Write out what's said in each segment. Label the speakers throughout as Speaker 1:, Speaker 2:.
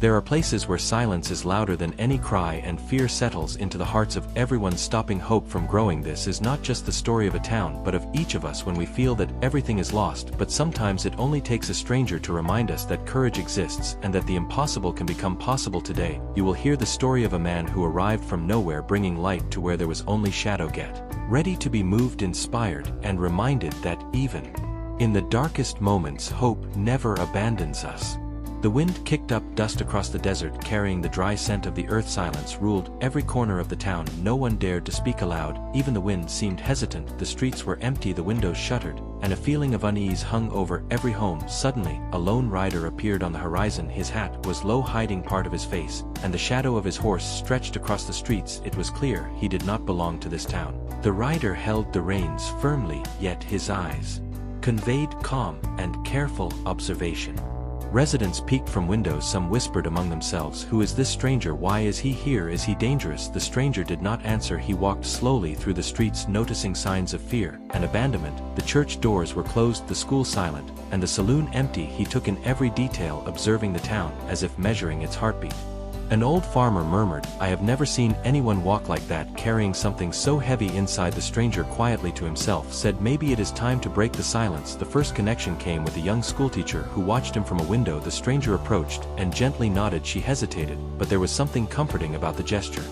Speaker 1: There are places where silence is louder than any cry and fear settles into the hearts of everyone, stopping hope from growing. This is not just the story of a town but of each of us when we feel that everything is lost, but sometimes it only takes a stranger to remind us that courage exists and that the impossible can become possible. Today, you will hear the story of a man who arrived from nowhere, bringing light to where there was only shadow. Get ready to be moved, inspired, and reminded that even in the darkest moments, hope never abandons us. The wind kicked up dust across the desert, carrying the dry scent of the earth. Silence ruled every corner of the town. No one dared to speak aloud. Even the wind seemed hesitant. The streets were empty, the windows shuttered, and a feeling of unease hung over every home. Suddenly, a lone rider appeared on the horizon. His hat was low, hiding part of his face, and the shadow of his horse stretched across the streets. It was clear he did not belong to this town. The rider held the reins firmly, yet his eyes conveyed calm and careful observation. Residents peeked from windows. Some whispered among themselves, "Who is this stranger? Why is he here? Is he dangerous?" The stranger did not answer. He walked slowly through the streets, noticing signs of fear and abandonment. The church doors were closed, the school silent, and the saloon empty. He took in every detail, observing the town as if measuring its heartbeat. An old farmer murmured, "I have never seen anyone walk like that, carrying something so heavy inside." The stranger quietly to himself said, "Maybe it is time to break the silence." The first connection came with a young schoolteacher who watched him from a window. The stranger approached and gently nodded. She hesitated, but there was something comforting about the gesture.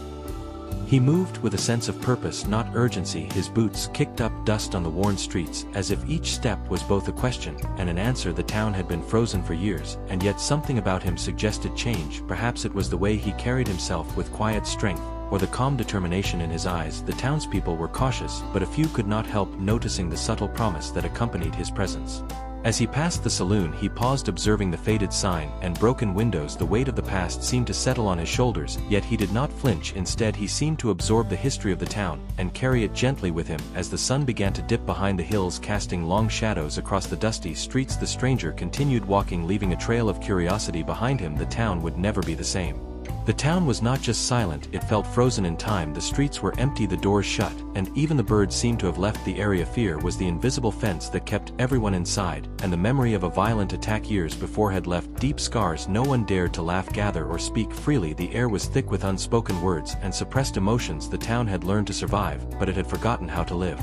Speaker 1: He moved with a sense of purpose, not urgency. His boots kicked up dust on the worn streets, as if each step was both a question and an answer. The town had been frozen for years, and yet something about him suggested change. Perhaps it was the way he carried himself, with quiet strength, or the calm determination in his eyes. The townspeople were cautious, but a few could not help noticing the subtle promise that accompanied his presence. As he passed the saloon, he paused, observing the faded sign and broken windows. The weight of the past seemed to settle on his shoulders, yet he did not flinch. Instead, he seemed to absorb the history of the town and carry it gently with him. As the sun began to dip behind the hills, casting long shadows across the dusty streets, the stranger continued walking, leaving a trail of curiosity behind him. The town would never be the same. The town was not just silent, it felt frozen in time. The streets were empty, the doors shut, and even the birds seemed to have left the area. Fear was the invisible fence that kept everyone inside, and the memory of a violent attack years before had left deep scars. No one dared to laugh, gather, or speak freely. The air was thick with unspoken words and suppressed emotions. The town had learned to survive, but it had forgotten how to live.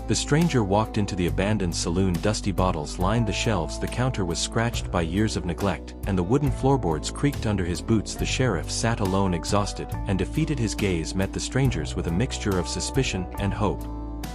Speaker 1: The stranger walked into the abandoned saloon. Dusty bottles lined the shelves, the counter was scratched by years of neglect, and the wooden floorboards creaked under his boots. The sheriff sat alone, exhausted and defeated. His gaze met the stranger's with a mixture of suspicion and hope.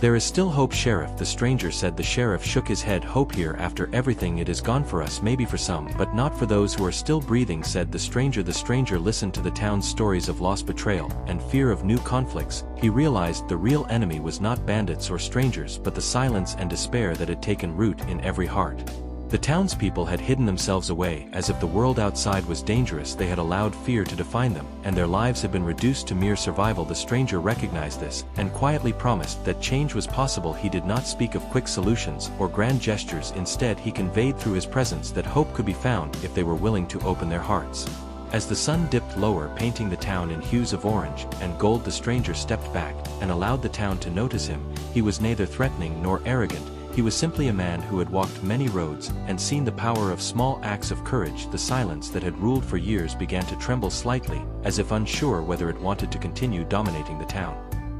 Speaker 1: "There is still hope, Sheriff," the stranger said. The sheriff shook his head. "Hope here? After everything? It is gone for us, maybe for some, but not for those who are still breathing," said the stranger. The stranger listened to the town's stories of loss, betrayal, and fear of new conflicts. He realized the real enemy was not bandits or strangers, but the silence and despair that had taken root in every heart. The townspeople had hidden themselves away, as if the world outside was dangerous. They had allowed fear to define them, and their lives had been reduced to mere survival. The stranger recognized this, and quietly promised that change was possible. He did not speak of quick solutions or grand gestures. Instead, he conveyed through his presence that hope could be found if they were willing to open their hearts. As the sun dipped lower, painting the town in hues of orange and gold, the stranger stepped back and allowed the town to notice him. He was neither threatening nor arrogant. He was simply a man who had walked many roads and seen the power of small acts of courage. The silence that had ruled for years began to tremble slightly, as if unsure whether it wanted to continue dominating the town.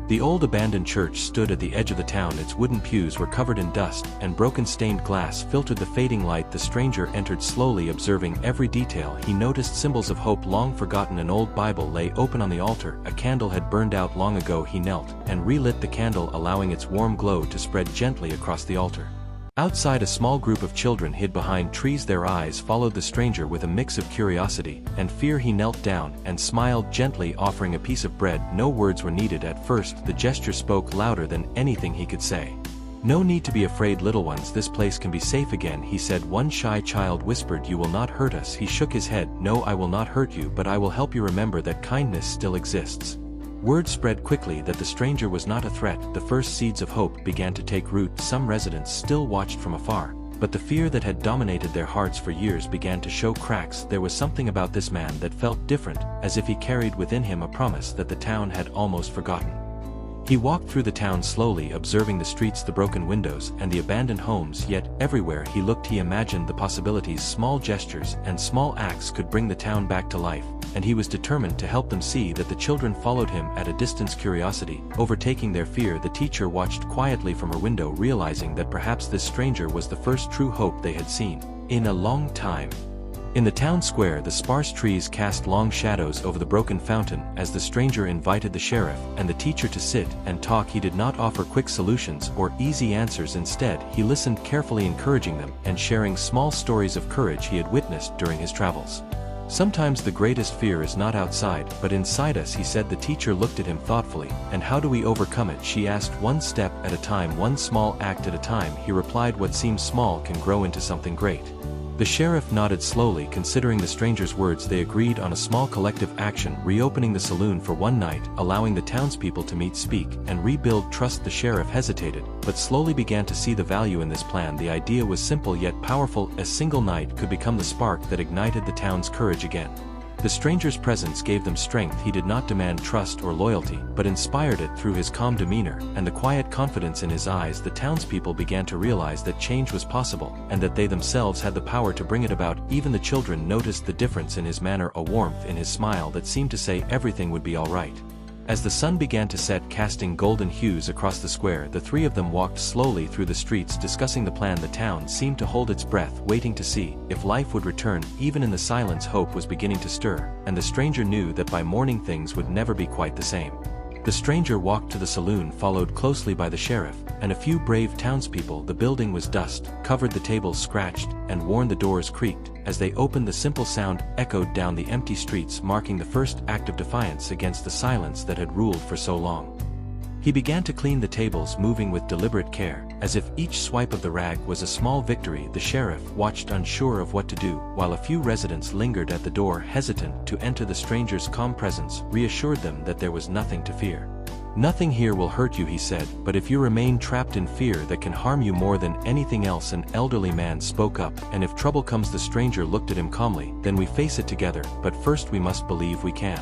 Speaker 1: The old abandoned church stood at the edge of the town. Its wooden pews were covered in dust, and broken stained glass filtered the fading light. The stranger entered slowly, observing every detail. He noticed symbols of hope long forgotten. An old Bible lay open on the altar. A candle had burned out long ago. He knelt and relit the candle, allowing its warm glow to spread gently across the altar. Outside, a small group of children hid behind trees. Their eyes followed the stranger with a mix of curiosity and fear. He knelt down and smiled gently, offering a piece of bread. No words were needed at first. The gesture spoke louder than anything he could say. "No need to be afraid, little ones. This place can be safe again," he said. One shy child whispered, "You will not hurt us." He shook his head. "No, I will not hurt you, but I will help you remember that kindness still exists." Word spread quickly that the stranger was not a threat. The first seeds of hope began to take root. Some residents still watched from afar, but the fear that had dominated their hearts for years began to show cracks. There was something about this man that felt different, as if he carried within him a promise that the town had almost forgotten. He walked through the town slowly, observing the streets, the broken windows, and the abandoned homes, yet everywhere he looked he imagined the possibilities. Small gestures and small acts could bring the town back to life, and he was determined to help them see that. The children followed him at a distance, curiosity overtaking their fear. The teacher watched quietly from her window, realizing that perhaps this stranger was the first true hope they had seen in a long time. In the town square, the sparse trees cast long shadows over the broken fountain as the stranger invited the sheriff and the teacher to sit and talk. He did not offer quick solutions or easy answers. Instead, he listened carefully, encouraging them and sharing small stories of courage he had witnessed during his travels. Sometimes the greatest fear is not outside, but inside us, he said. The teacher looked at him thoughtfully. And how do we overcome it? She asked. One step at a time, one small act at a time, he replied. What seems small can grow into something great. The sheriff nodded slowly, considering the stranger's words. They agreed on a small collective action: reopening the saloon for one night, allowing the townspeople to meet, speak, and rebuild trust. The sheriff hesitated, but slowly began to see the value in this plan. The idea was simple yet powerful. A single night could become the spark that ignited the town's courage again. The stranger's presence gave them strength. He did not demand trust or loyalty, but inspired it through his calm demeanor and the quiet confidence in his eyes. The townspeople began to realize that change was possible, and that they themselves had the power to bring it about. Even the children noticed the difference in his manner, a warmth in his smile that seemed to say everything would be all right. As the sun began to set, casting golden hues across the square, the three of them walked slowly through the streets, discussing the plan. The town seemed to hold its breath, waiting to see if life would return. Even in the silence, hope was beginning to stir, and the stranger knew that by morning things would never be quite the same. The stranger walked to the saloon, followed closely by the sheriff and a few brave townspeople. The building was dust covered, the tables scratched and worn, the doors creaked. As they opened, the simple sound echoed down the empty streets, marking the first act of defiance against the silence that had ruled for so long. He began to clean the tables, moving with deliberate care, as if each swipe of the rag was a small victory. The sheriff watched, unsure of what to do, while a few residents lingered at the door, hesitant to enter. The stranger's calm presence reassured them that there was nothing to fear. Nothing here will hurt you, he said, but if you remain trapped in fear, that can harm you more than anything else. An elderly man spoke up. And if trouble comes, the stranger looked at him calmly, then we face it together, but first we must believe we can.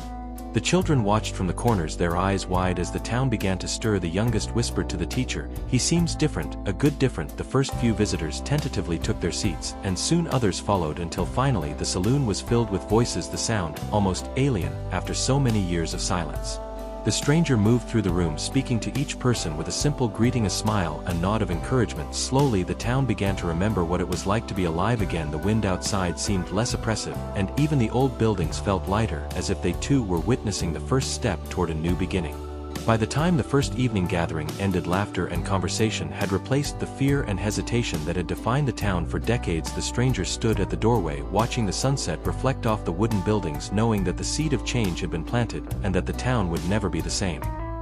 Speaker 1: The children watched from the corners, their eyes wide as the town began to stir. The youngest whispered to the teacher, "He seems different, a good different." The first few visitors tentatively took their seats, and soon others followed, until finally the saloon was filled with voices, the sound almost alien after so many years of silence. The stranger moved through the room, speaking to each person with a simple greeting, a smile, a nod of encouragement. Slowly the town began to remember what it was like to be alive again. The wind outside seemed less oppressive, and even the old buildings felt lighter, as if they too were witnessing the first step toward a new beginning. By the time the first evening gathering ended, laughter and conversation had replaced the fear and hesitation that had defined the town for decades. The stranger stood at the doorway, watching the sunset reflect off the wooden buildings, knowing that the seed of change had been planted, and that the town would never be the same.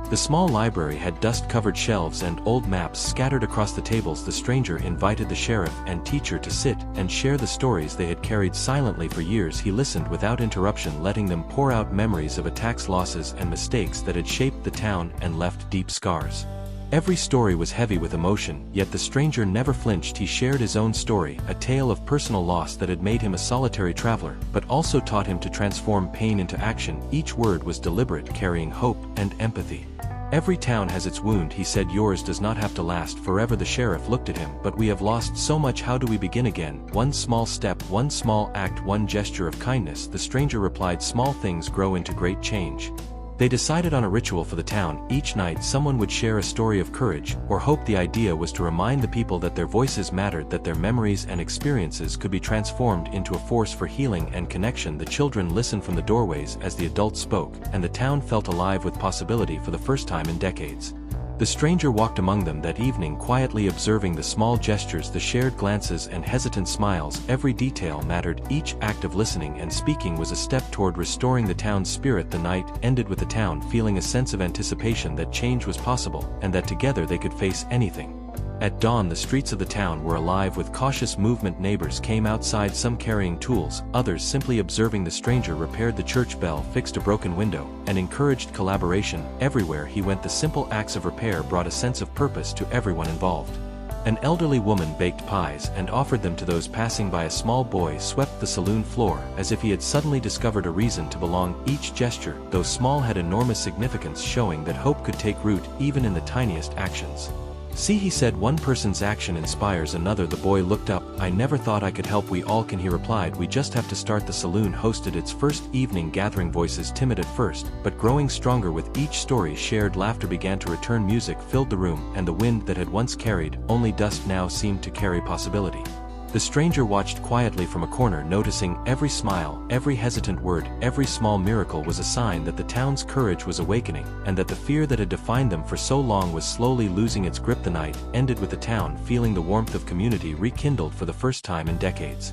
Speaker 1: The small library had dust-covered shelves and old maps scattered across the tables. The stranger invited the sheriff and teacher to sit and share the stories they had carried silently for years. He listened without interruption, letting them pour out memories of attacks, losses, and mistakes that had shaped the town and left deep scars. Every story was heavy with emotion, yet the stranger never flinched. He shared his own story, a tale of personal loss that had made him a solitary traveler, but also taught him to transform pain into action. Each word was deliberate, carrying hope and empathy. "Every town has its wound," he said. "Yours does not have to last forever." The sheriff looked at him. "But we have lost so much. How do we begin again?" "One small step, one small act, one gesture of kindness," the stranger replied. "Small things grow into great change." They decided on a ritual for the town. Each night someone would share a story of courage or hope. The idea was to remind the people that their voices mattered, that their memories and experiences could be transformed into a force for healing and connection. The children listened from the doorways as the adults spoke, and the town felt alive with possibility for the first time in decades. The stranger walked among them that evening, quietly observing the small gestures, the shared glances and hesitant smiles. Every detail mattered. Each act of listening and speaking was a step toward restoring the town's spirit. The night ended with the town feeling a sense of anticipation that change was possible, and that together they could face anything. At dawn, the streets of the town were alive with cautious movement. Neighbors came outside, some carrying tools, others simply observing. The stranger repaired the church bell, fixed a broken window, and encouraged collaboration. Everywhere he went, the simple acts of repair brought a sense of purpose to everyone involved. An elderly woman baked pies and offered them to those passing by. A small boy swept the saloon floor as if he had suddenly discovered a reason to belong. Each gesture, though small, had enormous significance, showing that hope could take root even in the tiniest actions. "See," he said, "one person's action inspires another." The boy looked up. "I never thought I could help." "We all can," he replied. "We just have to start." The saloon hosted its first evening gathering, voices timid at first, but growing stronger with each story shared. Laughter began to return, music filled the room, and the wind that had once carried only dust now seemed to carry possibility. The stranger watched quietly from a corner, noticing every smile, every hesitant word, every small miracle was a sign that the town's courage was awakening, and that the fear that had defined them for so long was slowly losing its grip. The night ended with the town feeling the warmth of community rekindled for the first time in decades.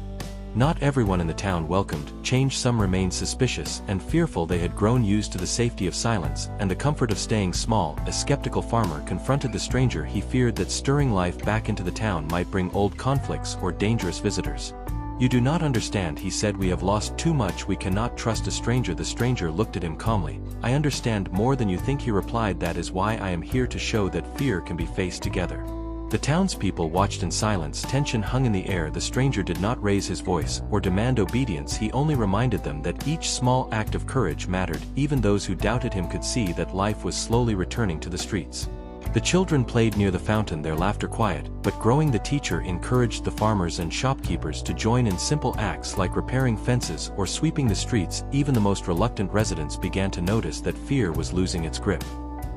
Speaker 1: Not everyone in the town welcomed change. Some remained suspicious and fearful. They had grown used to the safety of silence and the comfort of staying small. A skeptical farmer confronted the stranger. He feared that stirring life back into the town might bring old conflicts or dangerous visitors. "You do not understand," he said. "We have lost too much. We cannot trust a stranger." The stranger looked at him calmly. "I understand more than you think," he replied. "That is why I am here, to show that fear can be faced together." The townspeople watched in silence. Tension hung in the air. The stranger did not raise his voice or demand obedience. He only reminded them that each small act of courage mattered. Even those who doubted him could see that life was slowly returning to the streets. The children played near the fountain, their laughter quiet but growing. The teacher encouraged the farmers and shopkeepers to join in simple acts like repairing fences or sweeping the streets. Even the most reluctant residents began to notice that fear was losing its grip.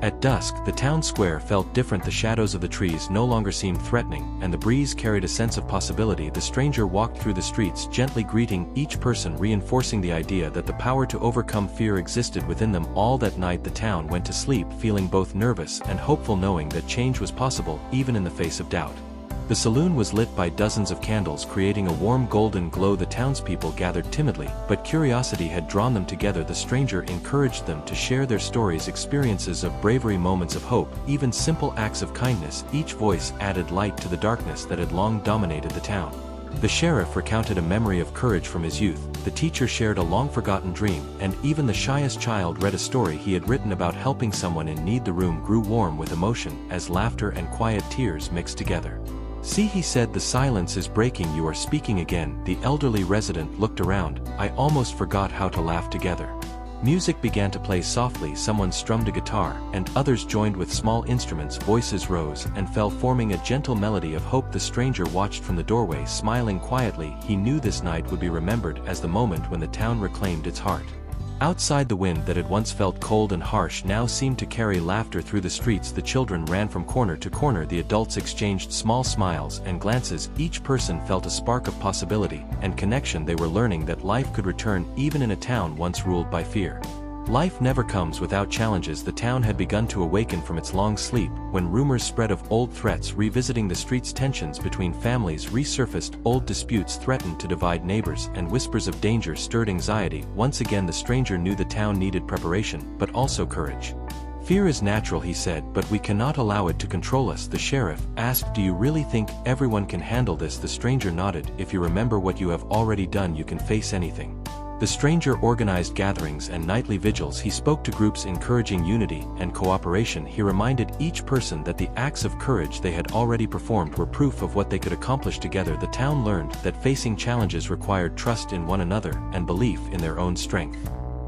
Speaker 1: At dusk, the town square felt different. The shadows of the trees no longer seemed threatening, and the breeze carried a sense of possibility. The stranger walked through the streets, gently greeting each person, reinforcing the idea that the power to overcome fear existed within them. All that night the town went to sleep feeling both nervous and hopeful, knowing that change was possible even in the face of doubt. The saloon was lit by dozens of candles, creating a warm golden glow. The townspeople gathered timidly, but curiosity had drawn them together. The stranger encouraged them to share their stories, experiences of bravery, moments of hope, even simple acts of kindness. Each voice added light to the darkness that had long dominated the town. The sheriff recounted a memory of courage from his youth, the teacher shared a long-forgotten dream, and even the shyest child read a story he had written about helping someone in need. The room grew warm with emotion as laughter and quiet tears mixed together. "See," he said, "the silence is breaking. You are speaking again." The elderly resident looked around. "I almost forgot how to laugh together." Music began to play softly. Someone strummed a guitar, and others joined with small instruments. Voices rose and fell, forming a gentle melody of hope. The stranger watched from the doorway, smiling quietly. He knew this night would be remembered as the moment when the town reclaimed its heart. Outside, the wind that had once felt cold and harsh now seemed to carry laughter through the streets. The children ran from corner to corner. The adults exchanged small smiles and glances. Each person felt a spark of possibility and connection. They were learning that life could return even in a town once ruled by fear. Life never comes without challenges. The town had begun to awaken from its long sleep when rumors spread of old threats revisiting the streets. Tensions between families resurfaced. Old disputes threatened to divide neighbors, and whispers of danger stirred anxiety. Once again the stranger knew the town needed preparation, but also courage. "Fear is natural," he said, "but we cannot allow it to control us." The sheriff asked, "Do you really think everyone can handle this?" The stranger nodded. "If you remember what you have already done, you can face anything." The stranger organized gatherings and nightly vigils. He spoke to groups, encouraging unity and cooperation. He reminded each person that the acts of courage they had already performed were proof of what they could accomplish together. The town learned that facing challenges required trust in one another and belief in their own strength.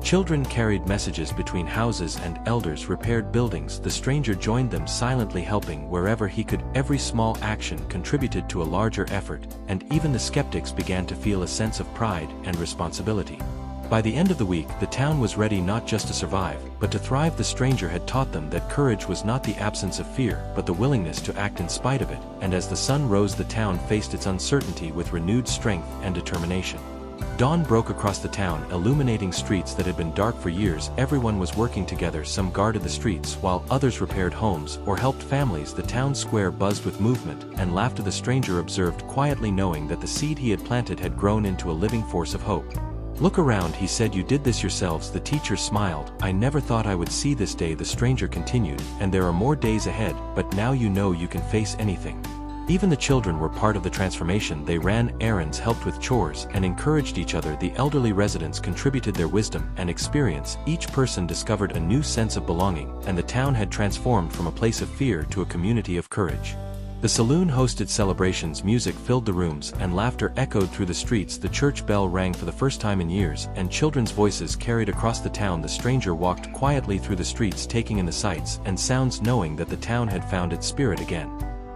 Speaker 1: Children carried messages between houses, and elders repaired buildings. The stranger joined them, silently helping wherever he could. Every small action contributed to a larger effort, and even the skeptics began to feel a sense of pride and responsibility. By the end of the week, the town was ready not just to survive, but to thrive. The stranger had taught them that courage was not the absence of fear, but the willingness to act in spite of it. And as the sun rose, the town faced its uncertainty with renewed strength and determination. Dawn broke across the town, illuminating streets that had been dark for years. Everyone was working together. Some guarded the streets, while others repaired homes or helped families. The town square buzzed with movement and laughter. The stranger observed quietly, knowing that the seed he had planted had grown into a living force of hope. "Look around," he said. "You did this yourselves." The teacher smiled. "I never thought I would see this day," the stranger continued, "and there are more days ahead, but now you know you can face anything." Even the children were part of the transformation. They ran errands, helped with chores, and encouraged each other. The elderly residents contributed their wisdom and experience. Each person discovered a new sense of belonging, and the town had transformed from a place of fear to a community of courage. The saloon hosted celebrations, music filled the rooms, and laughter echoed through the streets. The church bell rang for the first time in years, and children's voices carried across the town. The stranger walked quietly through the streets, taking in the sights and sounds, knowing that the town had found its spirit again.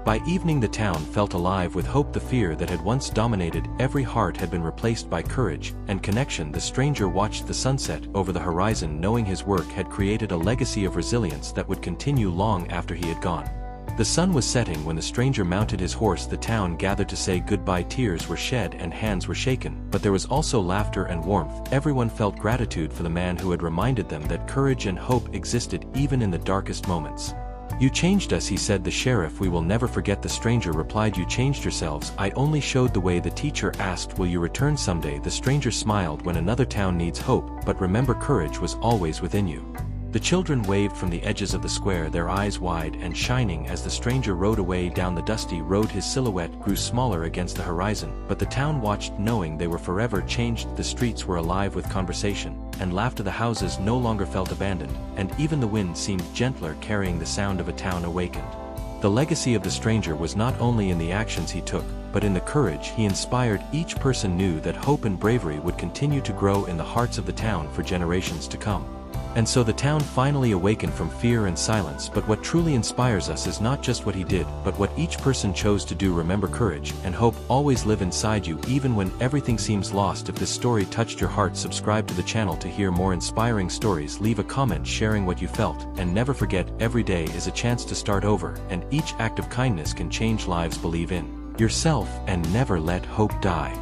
Speaker 1: By evening the town felt alive with hope. The fear that had once dominated every heart had been replaced by courage and connection. The stranger watched the sunset over the horizon, knowing his work had created a legacy of resilience that would continue long after he had gone. The sun was setting when the stranger mounted his horse. The town gathered to say goodbye. Tears were shed and hands were shaken, but there was also laughter and warmth. Everyone felt gratitude for the man who had reminded them that courage and hope existed even in the darkest moments. "You changed us," he said. "The sheriff, we will never forget." The stranger replied, "You changed yourselves. I only showed the way." The teacher asked, "Will you return someday?" The stranger smiled. "When another town needs hope, but remember, courage was always within you." The children waved from the edges of the square, their eyes wide and shining as the stranger rode away down the dusty road. His silhouette grew smaller against the horizon, but the town watched, knowing they were forever changed. The streets were alive with conversation and laughter. The houses no longer felt abandoned, and even the wind seemed gentler, carrying the sound of a town awakened. The legacy of the stranger was not only in the actions he took, but in the courage he inspired. Each person knew that hope and bravery would continue to grow in the hearts of the town for generations to come. And so the town finally awakened from fear and silence. But what truly inspires us is not just what he did, but what each person chose to do. Remember, courage and hope always live inside you, even when everything seems lost. If this story touched your heart, subscribe to the channel to hear more inspiring stories. Leave a comment sharing what you felt, and never forget, every day is a chance to start over, and each act of kindness can change lives. Believe in yourself and never let hope die.